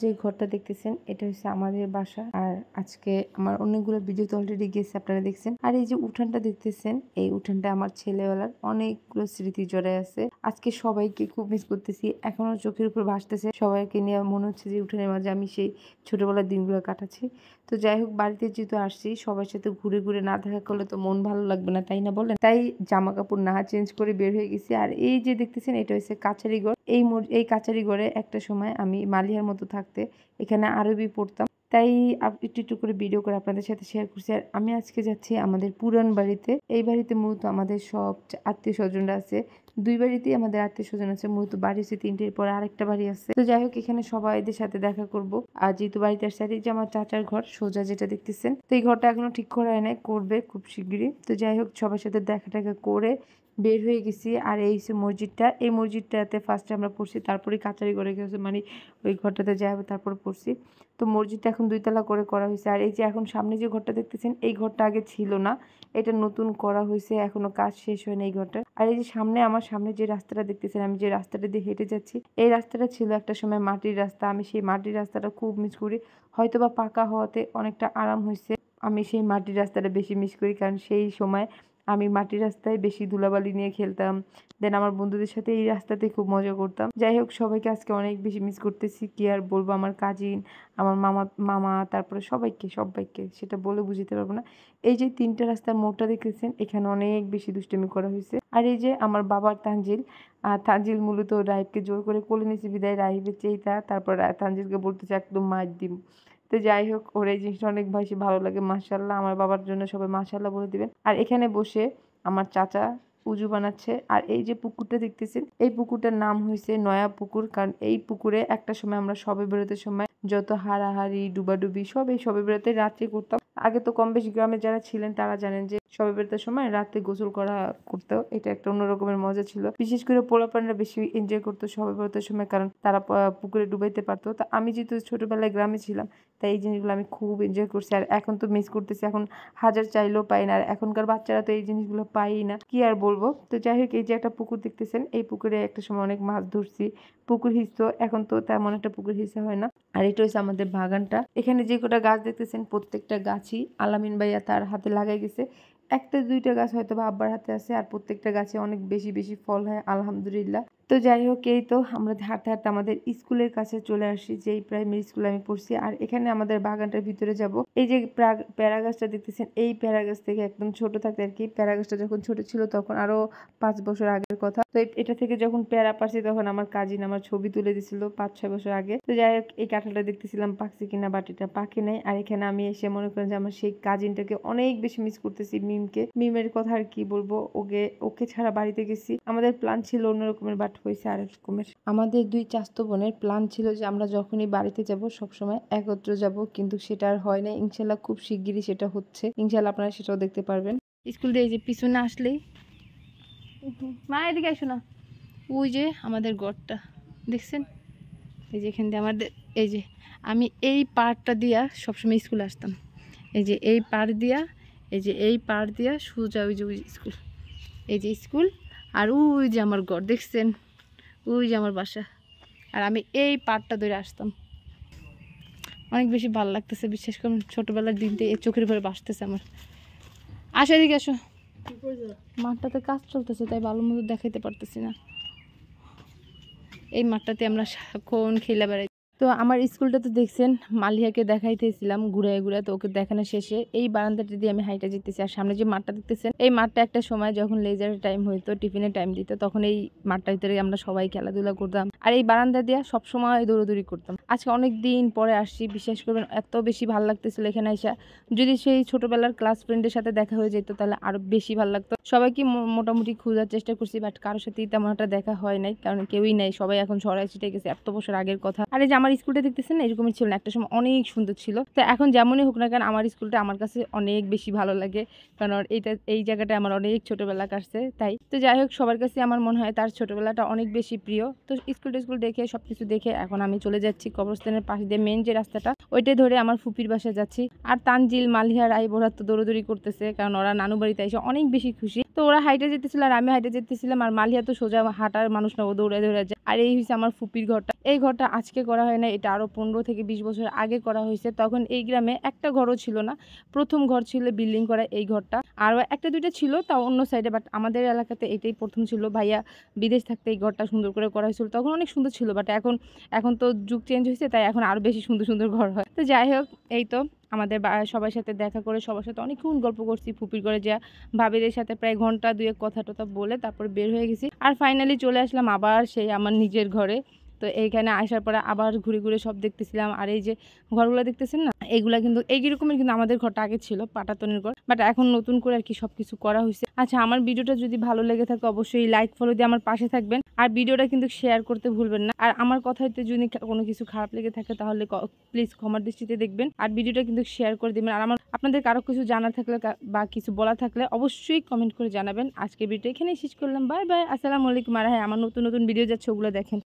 যে ঘরটা দেখতেছেন এটা হচ্ছে আমাদের বাসা। আর আজকে আমার অনেকগুলো ভিডিও তো অলরেডি গেছে, আপনারা দেখছেন। আর এই যে উঠানটা দেখতেছেন, এই উঠানটা আমার ছেলেবেলার অনেকগুলো স্মৃতি জড়ায় আছে। আজকে সবাইকে খুব মিস করতেছি, এখনো চোখের উপর ভাসতেছে। সবাইকে নিয়ে মনে হচ্ছে যে উঠানের মাঝে আমি সেই ছোটবেলার দিনগুলো কাটাচ্ছি। তো যাই হোক, বাড়িতে যেহেতু আসছি, সবার সাথে ঘুরে ঘুরে না দেখা করলে তো মন ভালো লাগবে না, তাই না বলেন? তাই জামা কাপড় না চেঞ্জ করে বের হয়ে গেছি। আর এই যে দেখতেছেন এটা হচ্ছে কাছারি ঘর। এই কাছারি ঘরে একটা সময় আমি মালিহার মতো থাকতে এখানে আরবি পড়তাম, তাই একটু একটু করে ভিডিও করে আপনাদের সাথে শেয়ার করছি। আর আমি আজকে যাচ্ছি আমাদের পুরান বাড়িতে। এই বাড়িতে মূলত আমাদের সব আত্মীয় স্বজনরা আছে। দুই বাড়িতেই আমাদের আত্মীয় স্বজন আছে, মূলত বাড়ি হচ্ছে তিনটের পরে আরেকটা বাড়ি আছে। তো যাই হোক, এখানে সবাইদের সাথে দেখা করব। আর যেহেতু বাড়িতে আসছে, আর এই যে আমার চাচার ঘর সোজা যেটা দেখতেছেন, তো এই ঘরটা এখনো ঠিক করা হয় নাই, করবে খুব শিগগিরই। তো যাই হোক, সবার সাথে দেখা টাকা করে বের হয়ে গেছি। আর এই হচ্ছে মসজিদটা, এই মসজিদটাতে ফার্স্টে আমরা পড়ছি, তারপরে কাচারি ঘরে গেছে, মানে ওই ঘরটাতে যাবো, তারপরে পড়ছি। তো মসজিদটা এখন 2 তলা করে করা হয়েছে। আর এই যে এখন সামনে যে ঘরটা দেখতেছেন, এই ঘরটা আগে ছিল না, এটা নতুন করা হয়েছে, এখনো কাজ শেষ হয় না এই ঘরটার। আর এই যে আমার সামনে যে রাস্তাটা দেখতেছেন, আমি যে রাস্তাটা দিয়ে হেঁটে যাচ্ছি, এই রাস্তাটা ছিল একটা সময় মাটির রাস্তা। আমি সেই মাটির রাস্তাটা খুব মিস করি, হয়তোবা পাকা হওয়াতে অনেকটা আরাম হয়েছে। আমি সেই মাটির রাস্তাটা বেশি মিস করি, কারণ সেই সময় আমি মাটির রাস্তায় বেশি ধুলাবালি নিয়ে খেলতাম। দেন আমার বন্ধুদের সাথে এই রাস্তাতে খুব মজা করতাম। যাই হোক, সবাইকে আজকে অনেক বেশি মিস করতেছি, কি আর বলবো। আমার কাজিন, আমার মামা, তারপরে সবাইকে সেটা বলে বুঝতে পারবো না। এই যে 3টা রাস্তার মোড়টা দেখতেছেন, এখানে অনেক বেশি দুষ্টুমি করা হয়েছে। আর এই যে আমার বাবার তানজিল, তানজিল মূলত রাইবকে জোর করে কোলে নিয়েছে বিদায় রাইবের চেয়েতা, তারপর তানজিলকে বলতেছে একদম মার দিম। তো যাই হোক, ওর এই জিনিসটা অনেক বেশি ভালো লাগে। মাশাআল্লাহ, আমার বাবার জন্য সবাই মাশাআল্লাহ বলে দিবেন। আর এখানে বসে আমার চাচা উজু বানাচ্ছে। আর এই যে পুকুরটা দেখতেছেন, এই পুকুরটার নাম হয়েছে নয়া পুকুর, কারণ এই পুকুরে একটা সময় আমরা সবে বেরোতে সময় যত হারাহারি ডুবাডুবি সব এই সবে বেরোতে রাত্রে করতাম। আগে তো কম বেশি গ্রামে যারা ছিলেন তারা জানেন যে সবে বেরোতে সময় রাতে গোসল করা করতো, এটা একটা অন্য রকমের মজা ছিল। বিশেষ করে পোলাপানরা বেশি এনজয় করতো সবে বেরোতে সময়, কারণ তারা পুকুরে ডুবাইতে পারতো। তা আমি যেহেতু ছোটবেলায় গ্রামে ছিলাম, তাই এই জিনিসগুলো আমি খুব এনজয় করছি। আর এখন তো মিস করতেছি, এখন হাজার চাইলেও পাই না। আর এখনকার বাচ্চারা তো এই জিনিসগুলো পাই না, কি আর বলবো। তো যাই হোক, এই যে একটা পুকুর দেখতেছেন, এই পুকুরে একটা সময় অনেক মাছ ধরছি, পুকুর হিসতো, এখন তো তেমন একটা পুকুর হিসা হয় না। আর এটা হচ্ছে আমাদের বাগানটা। এখানে যে কটা গাছ দেখতেছেন, প্রত্যেকটা গাছই আলামিন ভাইয়া তার হাতে লাগাই গেছে। একটা দুইটা গাছ হয়তো বা আব্বার হাতে আছে, আর প্রত্যেকটা গাছে অনেক বেশি বেশি ফল হয় আলহামদুলিল্লাহ। তো যাই হোক, এই তো আমরা হাঁটতে হাঁটতে আমাদের স্কুলের কাছে চলে আসি, যেই প্রাইমারি স্কুলে আমি পড়ছি। আর এখানে আমাদের বাগানটার ভিতরে যাব। এই যে প্যারা গাছটা দেখতেছেন, এই প্যারা গাছ থেকে একদম ছোট থাকতে আর কি, প্যারা গাছটা যখন ছোট ছিল তখন আরো 5 বছর আগের কথা। তো এটা থেকে যখন প্যারা পারছি, তখন আমার কাজিন আমার ছবি তুলে দিছিল 5-6 বছর আগে। তো যাই হোক, এই কাঁঠালটা দেখতেছিলাম পাকছে কিনা, বাটিটা পাকে নাই। আর এখানে আমি এসে মনে করেন যে আমার সেই কাজিনটাকে অনেক বেশি মিস করতেছি, মিমের কথা আর কি বলবো। ওকে ছাড়া বাড়িতে গেছি, আমাদের প্ল্যান ছিল অন্যরকমের, বাট হয়েছে আরেক রকমের। আমাদের 2 চাচাতো বোনের প্ল্যান ছিল যে আমরা যখনই বাড়িতে যাব সবসময় একত্র যাব, কিন্তু সেটা আর হয় না। ইনশাল্লাহ খুব শিগগিরই সেটা হচ্ছে, ইনশাল্লাহ আপনারা সেটাও দেখতে পারবেন। স্কুল দিয়ে এই যে পিছনে আসলেই, মা এদিকে আসো না, ওই যে আমাদের গড়টা দেখছেন, এই যে এখান দিয়ে আমাদের, এই যে আমি এই পাড়টা দিয়া সবসময় স্কুলে আসতাম। এই যে এই পাড় দিয়া, এই যে এই পাড় দিয়া সোজা ওই যে ওই স্কুল, এই যে স্কুল। আর ওই যে আমার ঘর দেখছেন, ওই যে আমার বাসা। আর আমি এই পাড়টা ধরে আসতাম, অনেক বেশি ভালো লাগতেছে। বিশেষ করে ছোটবেলার দিনতে এই চোখের উপরে বাসতেছে আমার। আসো এদিকে আসো, মাঠটাতে কাজ চলতেছে তাই ভালো মতো দেখাইতে পারতেছি না। এই মাঠটাতে আমরা সারাক্ষণ খেলে বেড়াই। তো আমার স্কুলটা তো দেখছেন, মালিহাকে দেখাইতেছিলাম ঘুরায় ঘুরায়। তো ওকে দেখানো শেষে এই বারান্দাটা দিয়ে আমি হাইটা যেতেছি। আর সামনে যে মাঠটা দেখতেছেন, এই মাঠটা একটা সময় যখন লেজারের টাইম হইতো, টিফিনের টাইম দিত, তখন এই মাঠটার ভিতরে আমরা সবাই খেলাধুলা করতাম। আর এই বারান্দা দিয়ে সবসময় দৌড়াদৌড়ি করতাম। আজকে অনেক দিন পরে আসছি, বিশ্বাস করবেন এত বেশি ভালো লাগতেছিল এখানে এসে। যদি সেই ছোটবেলার ক্লাস ফ্রেন্ডের সাথে দেখা হয়ে যেত তাহলে আরো বেশি ভালো লাগতো। সবাইকে মোটামুটি খোঁজার চেষ্টা করছি, বাট কারোর সাথেই তেমন একটা দেখা হয় নাই, কারণ কেউই নাই, সবাই এখন ছড়ায় ছিটে গেছে, এত বছর আগের কথা। আর এই যে আমার স্কুলটা দেখতেছেন, এরকমই ছিল না, একটা সময় অনেক সুন্দর ছিল। তো এখন যেমনই হোক না কেন, আমার স্কুলটা আমার কাছে অনেক বেশি ভালো লাগে, কারণ এই জায়গাটা আমার অনেক ছোটবেলা কাটছে। তাই তো যাই হোক, সবার কাছে আমার মনে হয় তার ছোটবেলাটা অনেক বেশি প্রিয়। তো স্কুল দেখে সবকিছু দেখে এখন আমি চলে যাচ্ছি কবরস্থানের পাশ দিয়ে, মেন যে রাস্তাটা ওইটাই ধরে আমার ফুপির বাসায় যাচ্ছি। আর তানজিল, মালিহা, রাই বোরা তো দৌড়াদৌড়ি করতেছে, কারণ ওরা নানু বাড়িতে এসে অনেক বেশি খুশি। তো ওরা হাইটে যেতেছিল আর আমি হাইটে যেতেছিলাম। আর মালিহা তো সোজা হাঁটার মানুষ না, ও দৌড়ে দৌড়ে যায়। আর এই হচ্ছে আমার ফুপির ঘরটা। এই ঘরটা আজকে করা হয় হয় না, এটা আরও 15 থেকে 20 বছর আগে করা হয়েছে। তখন এই গ্রামে একটা ঘরও ছিল না, প্রথম ঘর ছিল বিল্ডিং করা এই ঘরটা। আরও একটা দুইটা ছিল তাও অন্য সাইডে, বাট আমাদের এলাকাতে এটাই প্রথম ছিল। ভাইয়া বিদেশ থাকতে এই ঘরটা সুন্দর করে করা হয়েছিল, তখন অনেক সুন্দর ছিল, বাট এখন তো যুগ চেঞ্জ হয়েছে, তাই এখন আরও বেশি সুন্দর সুন্দর ঘর হয়। তো যাই হোক, এই তো আমাদের সবার সাথে দেখা করে সবার সাথে অনেকক্ষণ গল্প করছি, ফুপির করে যা ভাবিদের সাথে প্রায় ঘন্টা দুয়েক কথা টথা বলে তারপর বের হয়ে গেছি। আর ফাইনালি চলে আসলাম আবার সেই আমার নিজের ঘরে। তো এইখানে আসার পরে আবার ঘুরে ঘুরে সব দেখতেছিলাম। আর এই যে ঘরগুলো দেখতেছেন না, এইগুলা কিন্তু এইরকমের কিন্তু আমাদের ঘরটা আগে ছিল পাটাতনের ঘর, বাট এখন নতুন করে আর কি সবকিছু করা হয়েছে। আচ্ছা, আমার ভিডিওটা যদি ভালো লেগে থাকে অবশ্যই লাইক ফলো দিয়ে আমার পাশে থাকবেন, আর ভিডিওটা কিন্তু শেয়ার করতে ভুলবেন না। আর আমার কথাতে যদি কোনো কিছু খারাপ লেগে থাকে তাহলে প্লিজ ক্ষমার দৃষ্টিতে দেখবেন, আর ভিডিওটা কিন্তু শেয়ার করে দেবেন। আর আপনাদের কারো কিছু জানার থাকলে বা কিছু বলা থাকলে অবশ্যই কমেন্ট করে জানাবেন। আজকে ভিডিও এখানেই শেষ করলাম। বাই বাই, আসসালামু আলাইকুম। আর হ্যাঁ, আমার নতুন নতুন ভিডিও যাচ্ছে, ওগুলো দেখেন।